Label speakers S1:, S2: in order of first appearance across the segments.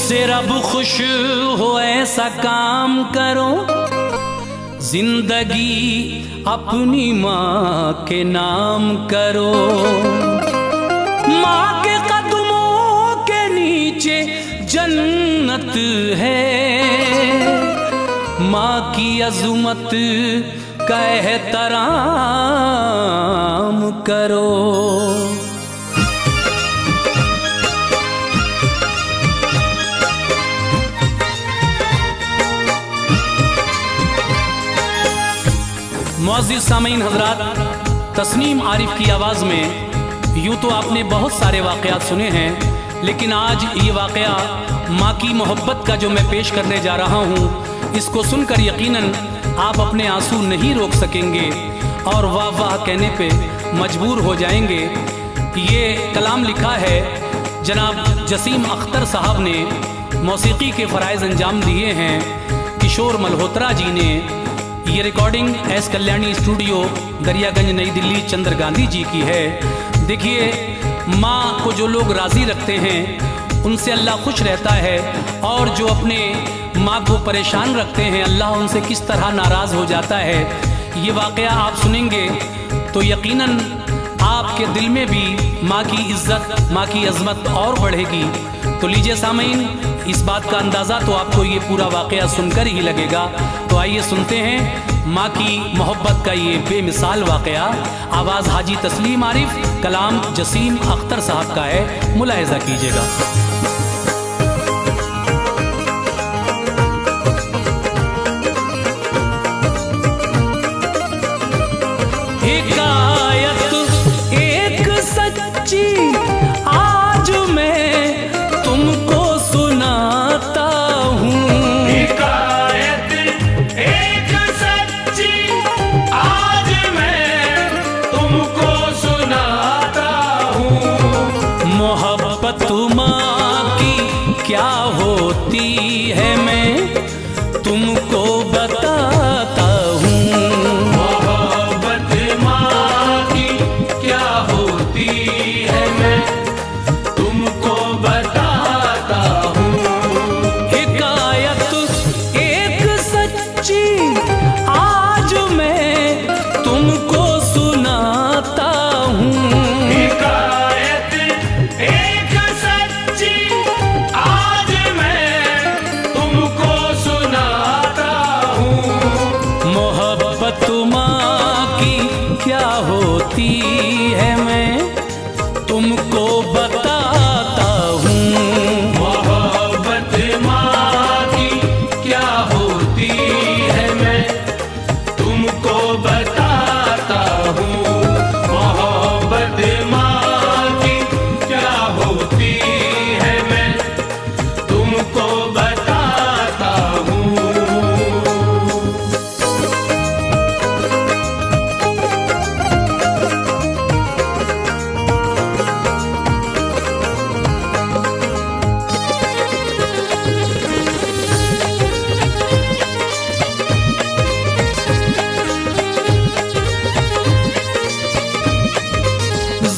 S1: जिससे रब खुश हो ऐसा काम करो, जिंदगी अपनी माँ के नाम करो। माँ के कदमों के नीचे जन्नत है, माँ की अज़मत का एहतराम करो। मुअज़्ज़िज़ सामीन हज़रात, तस्नीम आरिफ की आवाज़ में यूँ तो आपने बहुत सारे वाक़यात सुने हैं, लेकिन आज ये वाक़या माँ की मोहब्बत का जो मैं पेश करने जा रहा हूँ, इसको सुनकर यकीनन आप अपने आंसू नहीं रोक सकेंगे और वाह वाह कहने पे मजबूर हो जाएंगे। ये कलाम लिखा है जनाब जसीम अख्तर साहब ने, मौसीकी के फ़राइज़ अंजाम दिए हैं किशोर मल्होत्रा जी ने। ये recording S Kalyani studio Daryaganj नई दिल्ली चंद्र गांधी जी की है। देखिए, माँ को जो लोग राज़ी रखते हैं उनसे अल्लाह खुश रहता है, और जो अपने माँ को परेशान रखते हैं अल्लाह उनसे किस तरह नाराज़ हो जाता है। ये वाक़या आप सुनेंगे तो यकीनन आपके दिल में भी माँ की इज़्ज़त, माँ की अज़मत और बढ़ेगी। तो लीजिए सामीन, इस बात का अंदाज़ा तो आपको ये पूरा वाक़या सुनकर ही लगेगा। तो आइए सुनते हैं माँ की मोहब्बत का ये बेमिसाल वाक़या। आवाज़ हाजी तस्लीम आरिफ, कलाम जसीम अख्तर साहब का है, मुलाहिज़ा कीजिएगा। हिकायत एक सच्ची आज मैं तुमको सुनाता हूँ,
S2: हिकायत एक सच्ची आज मैं तुमको सुनाता हूँ।
S1: मोहब्बत माँ की क्या होती है मैं तुमको बताता हूँ।
S2: मोहब्बत माँ की क्या होती है मैं तुमको बताता हूँ।
S1: हिकायत एक सच्ची आज मैं तुमको सुनाता हूँ।
S2: हिकायत एक सच्ची आज मैं तुमको सुनाता हूँ।
S1: मोहब्बत माँ की क्या होती है मैं तुमको बताता हूँ।
S2: मोहब्बत माँ की क्या होती है मैं तुमको बताता हूँ। मोहब्बत माँ की क्या होती है मैं तुमको बताता हूँ।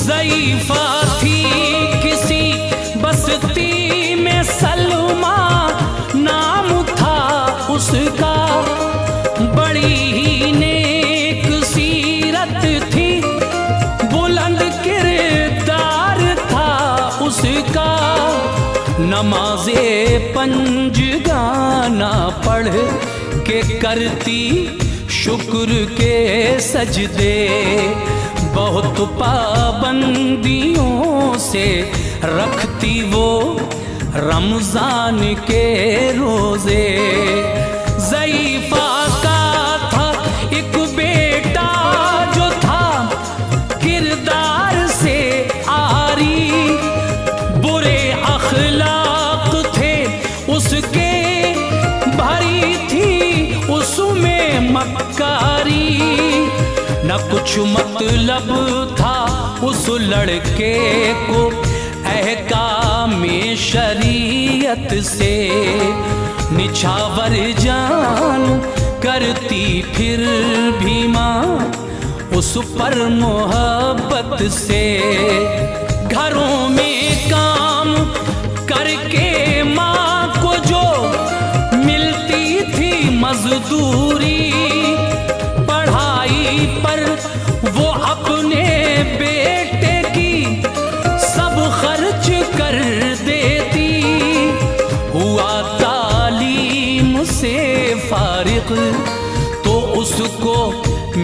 S1: ज़ईफ़ा थी किसी बस्ती में सलमा नाम था उसका, बड़ी ही नेक सीरत थी, बुलंद किरदार था उसका। नमाज़े पंजगाना पढ़ के करती शुक्र के सजदे, बहुत पाबंदियों से रखती वो रमजान के रोजे। ज़ईफ़ा का था एक बेटा जो था किरदार से आरी, बुरे अखलाक थे उसके, भरी थी उसमें मक्कारी। न कुछ मतलब था उस लड़के को अहकामे शरीयत से, निछावर जान करती फिर भी माँ उस पर मोहब्बत से। घरों में काम करके माँ मजदूरी पढ़ाई पर वो अपने बेटे की सब खर्च कर देती। हुआ तालीम से फारिग तो उसको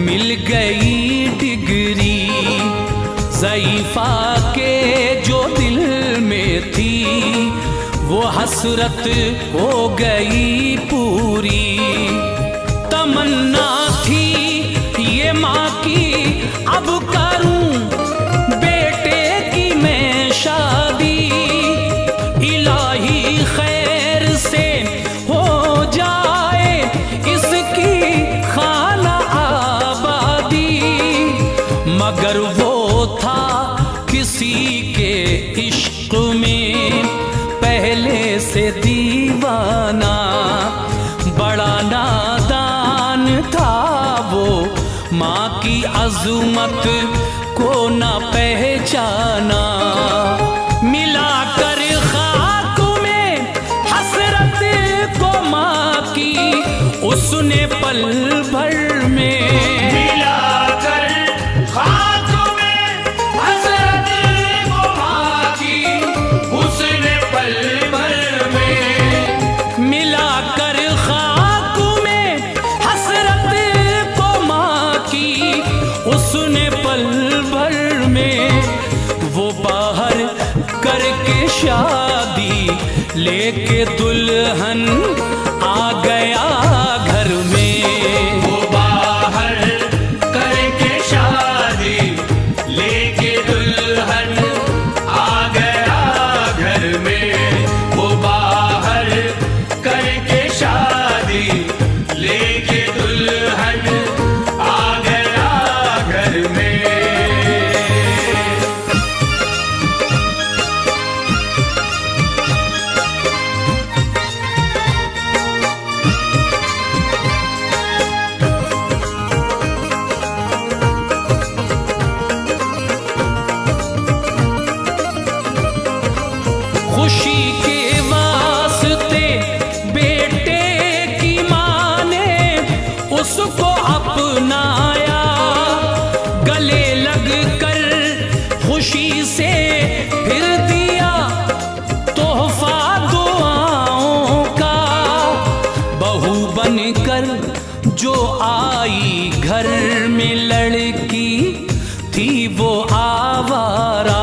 S1: मिल गई डिग्री। ज़ईफ़ा के जो दिल में थी वो हसरत हो गई पूरी। तमन्ना थी ये माँ की अब करूं बेटे की मैं शादी। इलाही खैर से हो जाए इसकी खाना आबादी। मगर वो था किसी के इश्क में पहले से दीवाना। बड़ा नादान था वो माँ की अज़मत को न पहचाना। मिलाकर खाक में हसरत को माँ की उसने पल भर में।
S2: मिलाकर खाक में हसरत को माँ की उसने पल भर में।
S1: मिलाकर खाक में हसरत को माँ की उसने पल भर में। वो बाहर करके शादी लेके दुल्हन आ गया घर में।
S2: वो बाहर करके शादी लेके दुल्हन आ गया घर में। वो बाहर करके शादी लेके दुल्हन आ गया घर में।
S1: खुशी के वास्ते बेटे की माँ ने उसको अपनाया। गले लग कर खुशी से फिर दिया तोहफा दुआओं का। बहू बनकर जो आई घर में लड़की थी वो आवारा।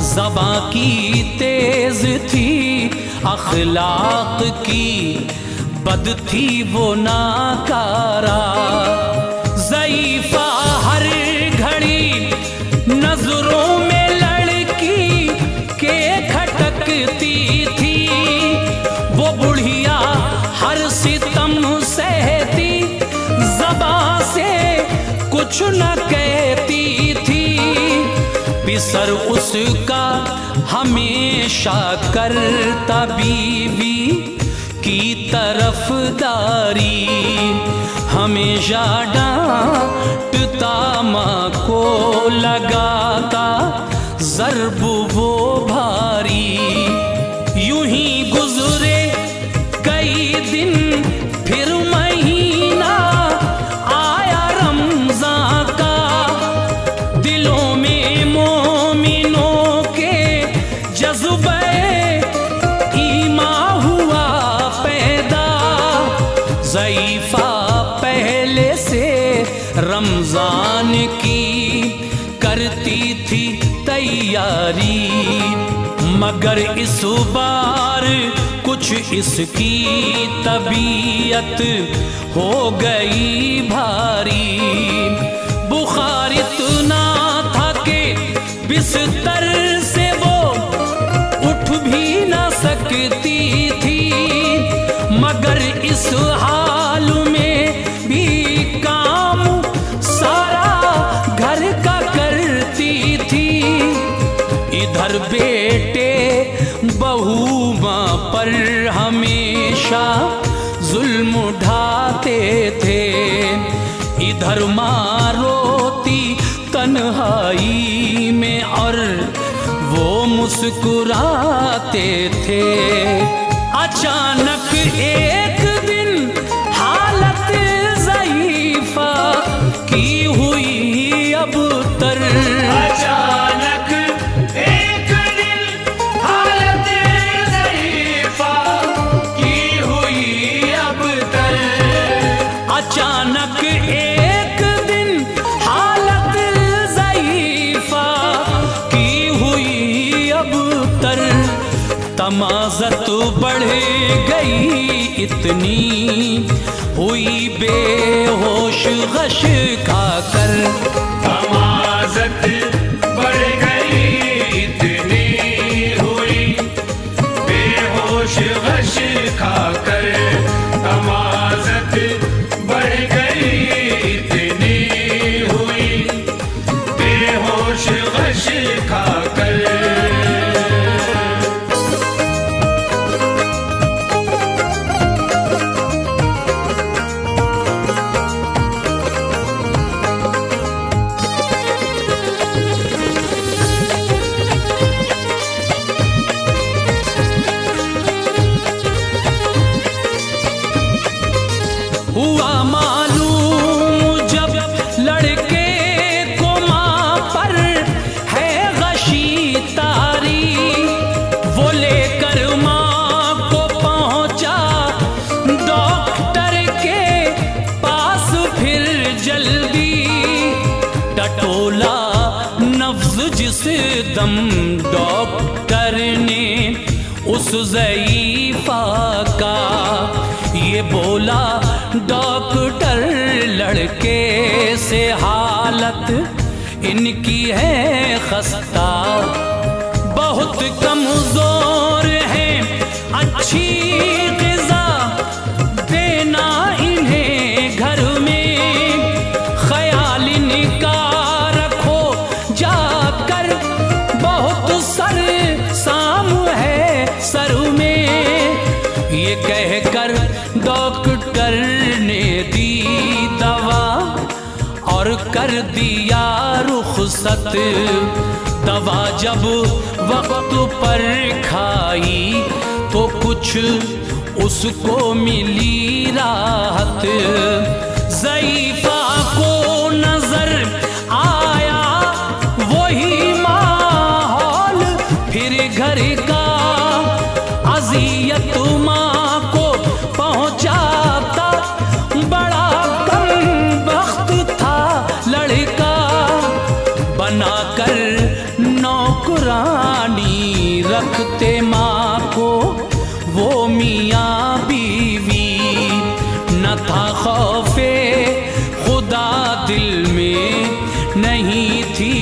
S1: ज़बां की तेज थी अखलाक की बद थी वो नाकारा। ज़ईफ़ा हर घड़ी नजरों में लड़की के खटकती थी। वो बुढ़िया हर सितम सहती ज़बां से कुछ न कहती थी। पिसर उसका हमेशा करता बीवी की तरफदारी। हमेशा डांटता माँ को लगाता ज़र्ब वो भारी। यूं ही गुजरे कई दिन फिर महीना आया रमज़ान का। दिलों में मोमिनों के जज्बे ईमान हुआ पैदा। ज़ईफ़ा पहले से रमज़ान की करती थी तैयारी। मगर इस बार कुछ इसकी तबीयत हो गई भारी। बुखार इतना था कि बिस्तर से वो उठ भी न सकती थी। मगर इस हाल में भी काम सारा घर का करती थी। इधर बेटे बहू माँ पर हमेशा जुल्म उठाते थे। इधर माँ रोती तन्हाई में और वो मुस्कुराते थे। अचानक एक दिन तमाज़त बढ़ गई इतनी, हुई बेहोश गश खाकर।
S2: तमाज़त बढ़ गई इतनी, हुई बेहोश गश खाकर। तमाज़त बढ़ गई इतनी, हुई बेहोश गश खाकर।
S1: हुआ मालूम जब लड़के को माँ पर है गशी तारी, वो लेकर माँ को पहुँचा डॉक्टर के पास फिर जल्दी। टटोला नफ्ज जिस दम डॉक्टर ने उस ज़ईफ़ा का, ये बोला डॉक्टर लड़के से हालत इनकी है खस्ता, बहुत कमज़ोर है, अच्छी ग़िज़ा देना इन्हें घर में, ख़याल इनका रखो जाकर, बहुत सर साम है सर में। ये कहकर डॉक्टर ने दी दवा और कर दिया रुखसत। दवा जब वक्त पर खाई तो कुछ उसको मिली राहत। ज़ईफ़ा को नजर आया वही माहौल फिर घर का, अज़ियत माँ को पहुँचाता, बड़ा कम बख्त था लड़का। बनाकर नौकरानी रखते माँ को वो मियाँ बीवी, न था खौफे खुदा दिल में, नहीं थी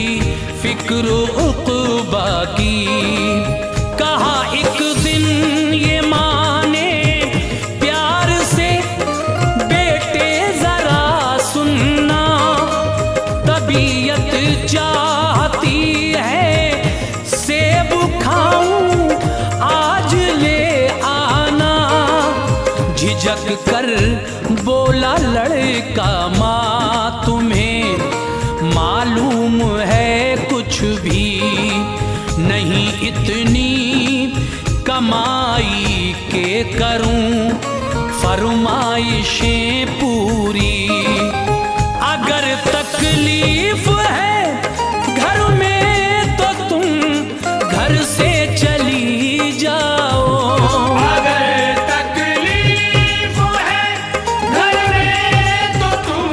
S1: फिक्र उक़बा की। कहा एक दिन ये माँ ने प्यार से, बेटे जरा सुनना, तबीयत चाहती है सेब खाऊं आज ले आना। झिझक कर बोला लड़का, माँ तुम्हें मालूम है कुछ भी नहीं, इतनी कमाई के करूं फरमाइशें पूरी। अगर तकलीफ है घर में तो तुम घर से चली जाओ।
S2: अगर तकलीफ है घर में तो तुम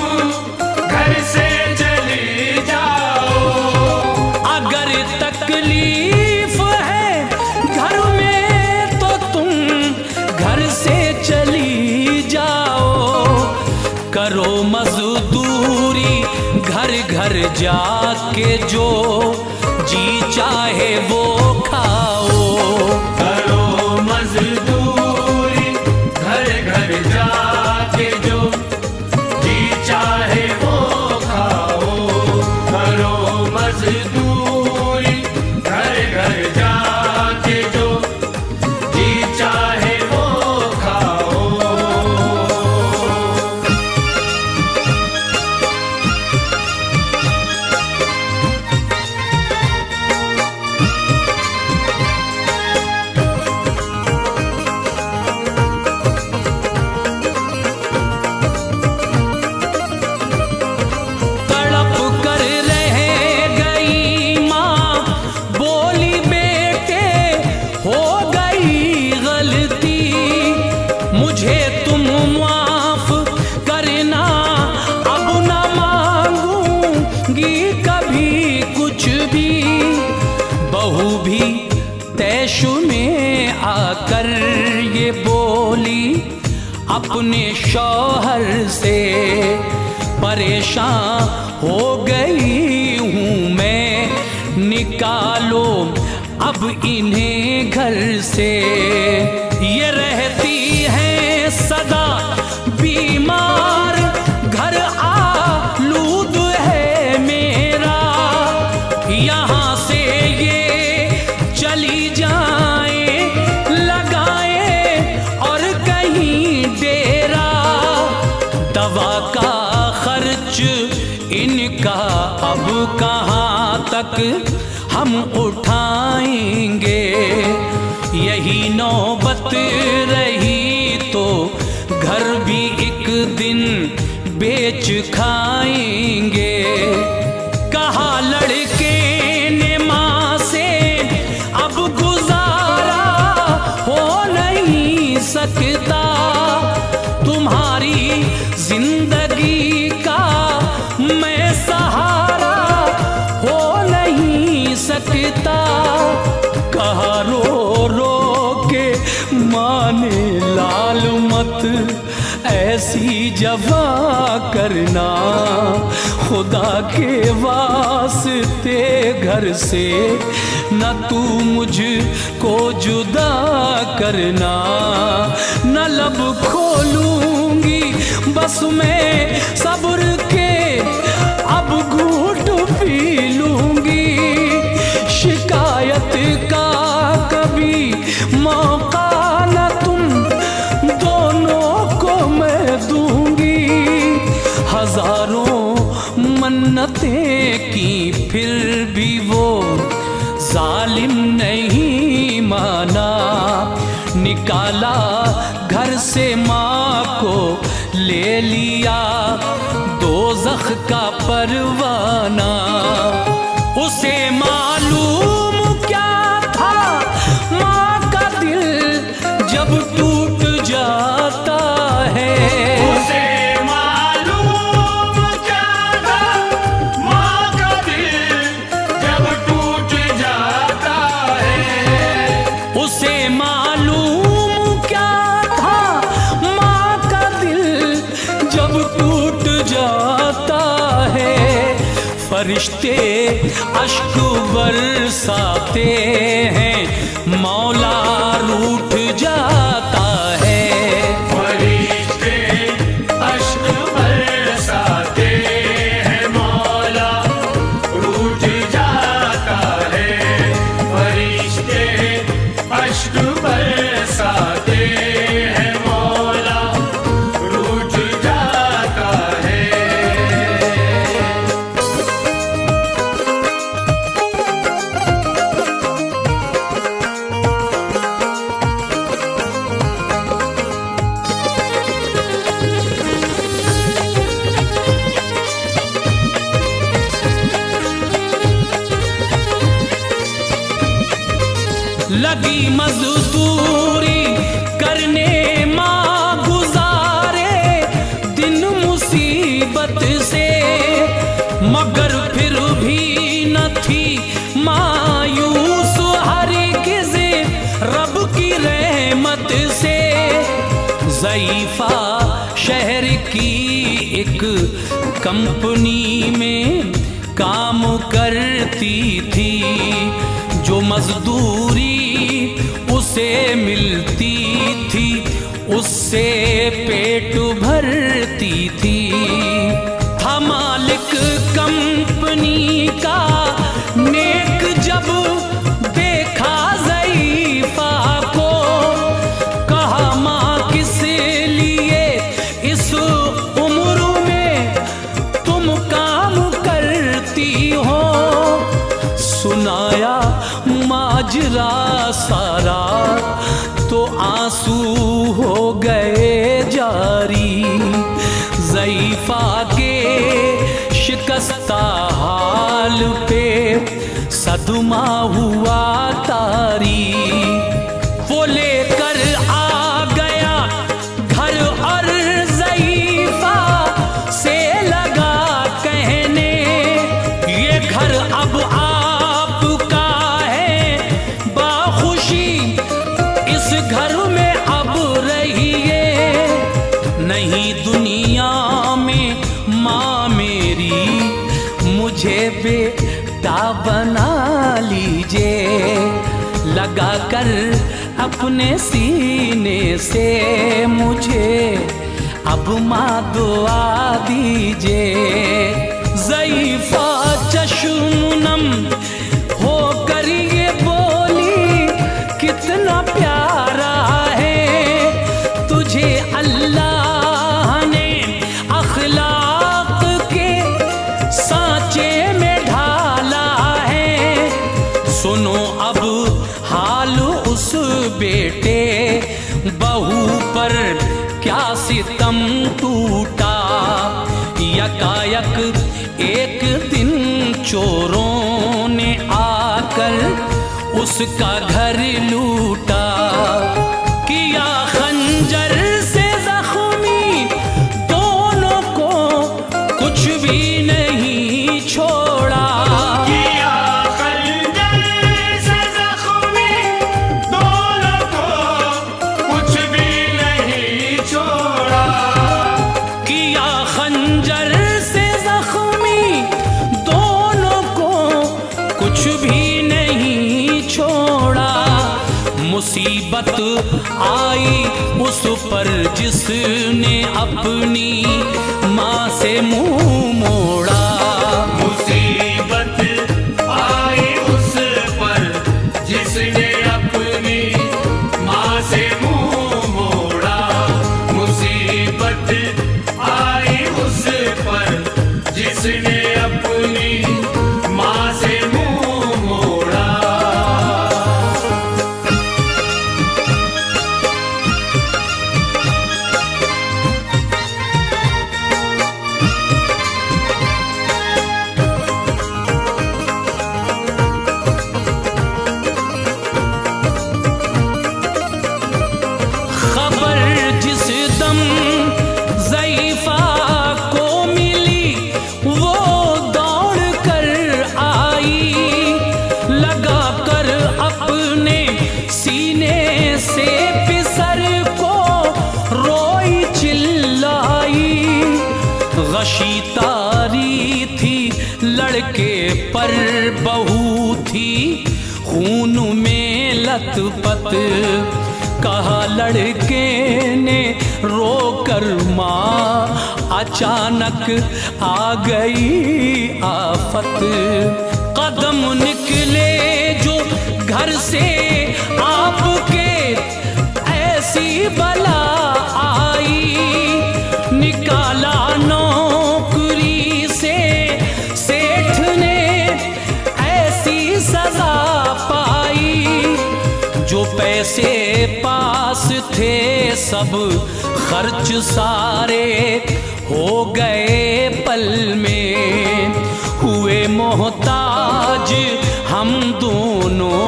S2: घर से चली जाओ।
S1: अगर तकलीफ है घर में तो तुम घर से चली जाओ। करो मजदूरी घर घर जाके, जो जी चाहे वो खाओ।
S2: करो मजदूरी घर घर जाके, जो जी चाहे वो खाओ। करो मजदूरी घर घर जाके, जो जी चाहे वो खाओ।
S1: कर ये बोली अपने शौहर से, परेशान हो गई हूँ मैं, निकालो अब इन्हें घर से। ये रहती हैं सदा बीमार, घर आलूद है मेरा, यहाँ से ये चली जाएं लगाए और कहीं डेरा। दवा का खर्च इनका अब कहाँ तक हम उठाएंगे, यही नौबत रही तो घर भी एक दिन बेच खाएंगे। कहा लड़के ने माँ से अब गुजारा हो नहीं सकता, तुम्हारी जिंदगी का मैं सहारा हो नहीं सकता। कहा रो रो के माने लाल मत ऐसी जवा करना, खुदा के वास्ते घर से न तू मुझको जुदा करना। न लब खोलूंगी बस मैं सब्र के अब घूंट पी लूंगी, शिकायत का कभी मौका न तुम दोनों को मैं दूंगी। हजारों मन्नतें की फिर भी वो जालिम नहीं माना, निकाला घर से माँ को ले लिया दोज़ख का परवाना। उसे मालूम क्या था माँ का दिल जब टूट जाता है,
S2: उसे मालूम क्या था माँ का दिल जब टूट जाता है।
S1: उसे मालूम क्या था माँ का दिल जब टूट जाता है। फरिश्ते अश्क बरसाते हैं मौला रूठ जाता है।
S2: फरिश्ते अश्क बरसाते हैं मौला रूठ जाता है। फरिश्ते अश्क बरसाते हैं मौला रूठ जाता है।
S1: लगी मजदूरी करने माँ गुजारे दिन मुसीबत से, मगर फिर भी न थी मायूस हरगिज़ रब की रहमत से। ज़ईफ़ा शहर की एक कंपनी में काम करती थी, जो मजदूरी उसे मिलती थी उससे पेट भरती थी। था मालिक कंपनी का नेक जब देखा ज़ईफ़ा को, कहा माँ किस लिए इस उम्र में तुम काम करती हो। सुनाया माजरा सारा तो आंसू हो गए जारी, ज़ईफ़ा के शिकस्ता हाल पे सदमा हुआ तारी। वो लेकर आ गया घर और ज़ईफ़ा से लगा कहने, ये घर अब आपका है बाखुशी, इस घर बेटा बना लीजिए, लगा कर अपने सीने से मुझे अब माँ दुआ दीजिए। ज़ईफ़ा चश्मनम हो कर ये बोली, कितना प्यारा है तुझे अल्लाह ने अखलाक के सांचे में ढाला है। सुनो अब हाल उस बेटे बहू पर क्या सितम टूटा। यकायक एक दिन चोरों ने आकर उसका घर लूटा। किया खंजर से जख्मी दोनों को, कुछ भी नहीं छोड़ा।
S2: किया खंजर से जख्मी दोनों को, कुछ भी नहीं छोड़ा।
S1: किया खंजर से जख्मी दोनों को, कुछ भी नहीं छोड़ा। मुसीबत आई उस पर जिसने अपनी माँ से मुंह मोड़ा।
S2: मुसीबत आई उस पर जिसने अपनी माँ से मुंह मोड़ा। मुसीबत आई उस पर जिसने अपनी माँ से मुंह मोड़ा।
S1: खबर जिस दम ज़ईफ़ा को मिली, वो दौड़ कर आई, लगा कर अपने सीने से पिसर को रोई चिल्लाई। गशी तारी थी लड़के पर बहू थी खून में लथपथ। कहा लड़के ने रोकर माँ, अचानक आ गई आफत। कदम निकले जो घर से आपके, ऐसी बला आई। निकाला नौकरी से सेठ ने, ऐसी सजा पाई। जो पैसे पास थे सब खर्च सारे हो गए पल में। हुए मोहताज हम दोनों,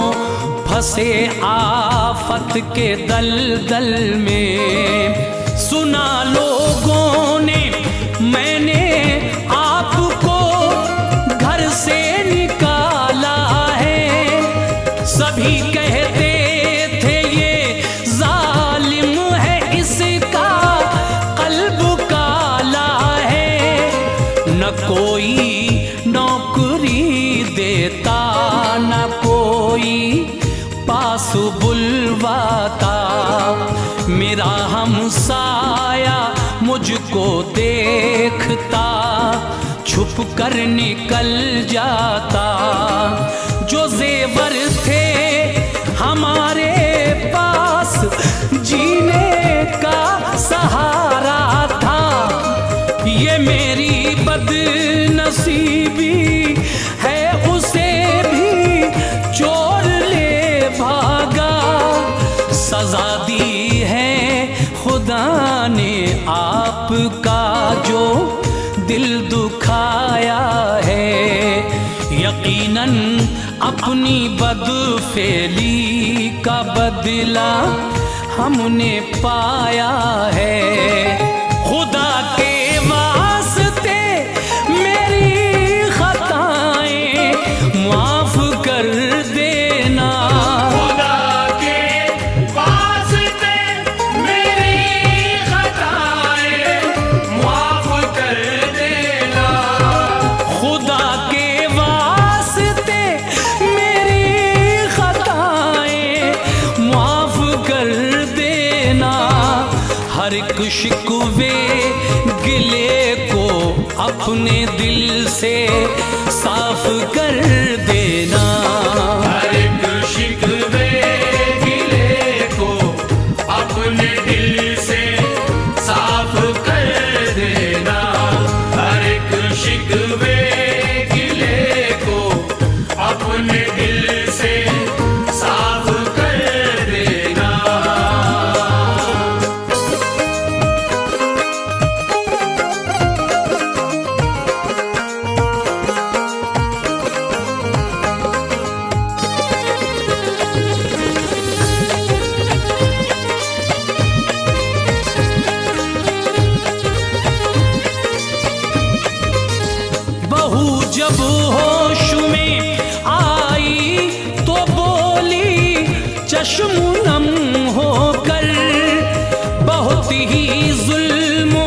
S1: फंसे आफत के दलदल में। सुना लोगों ने मैंने आपको घर से निकाला है। सभी कहते थे ये जालिम है, इसका कल्ब काला है। न कोई नौकरी देता, न कोई पास बुलवाता। मेरा हमसाया मुझको देखता, छुप कर निकल जाता। जो जेवर थे हमारे पास, जीने का सहारा था। ये मेरी बदनसीबी है, उसे भी चोर ले भागा। सजा दी है खुदा ने आपका जो दिल दुखाया है। यकीनन अपनी बदफेली का बदला हमने पाया है। खुदा के वास्ते मेरी खताएं माफ कर देना।
S2: खुदा के वास्ते मेरी खताएं माफ कर देना।
S1: खुदा के एक शिकवे गिले को अपने दिल से साफ कर देना।
S2: हर एक शिकवे गिले को अपने दिल से साफ कर देना। हर एक शिकवे गिले को अपने दिल से साफ कर देना।
S1: बहू जब होश में आई तो बोली चश्म नम होकर, बहुत ही जुल्म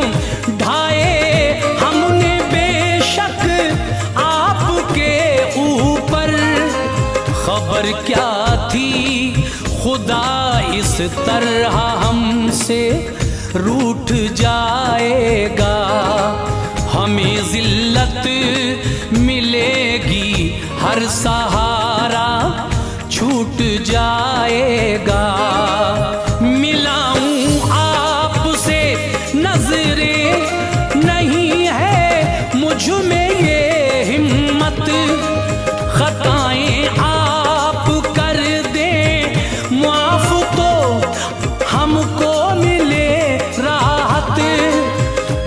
S1: ढाए हमने बेशक आपके ऊपर। खबर क्या थी खुदा इस तरह हमसे रूठ जाएगा, हमें जिल्लत मिलेगी, हर सहारा छूट जाएगा। मिलाऊं आपसे नजरें, नहीं है मुझ में ये हिम्मत, खताएं आप कर दें माफ तो हमको मिले राहत।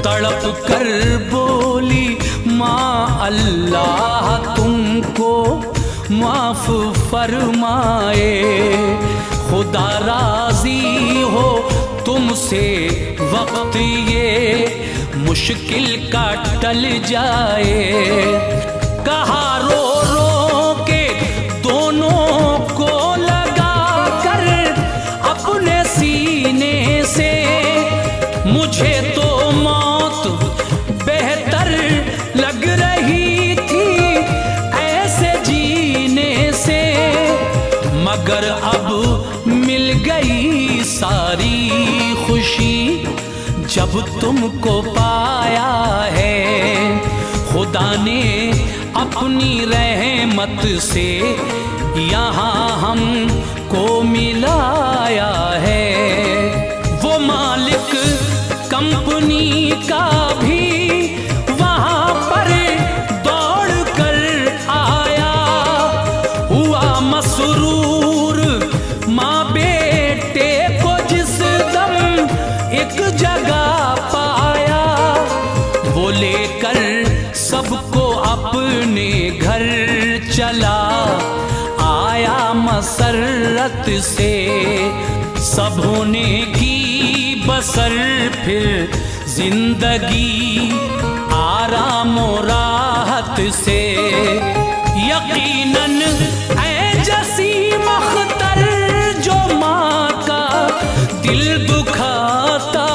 S1: तड़प कर बोली माँ अल्लाह तुमको माफ फरमाए, खुदा राजी हो तुमसे वक्त ये मुश्किल का टल जाए। कहा रो रो के दोनों को लगा कर अपने सीने से, मुझे तो मौत बेहतर लग रही थी ऐसे जीने से। मगर अब मिल गई सारी खुशी जब तुमको पाया है, खुदा ने अपनी रहमत से यहाँ हमको मिलाया है। वो मालिक कंपनी का भी वहाँ पर दौड़ कर आया, हुआ मसरूर माँ बेटे को जिस दम एक जगह पाया। वो लेकर सबको अपने घर चला आया मसरत से, सबों ने की बसर फिर जिंदगी आराम और राहत से। यकीनन ऐ जसीम अख्तर जो माँ का दिल दुखाता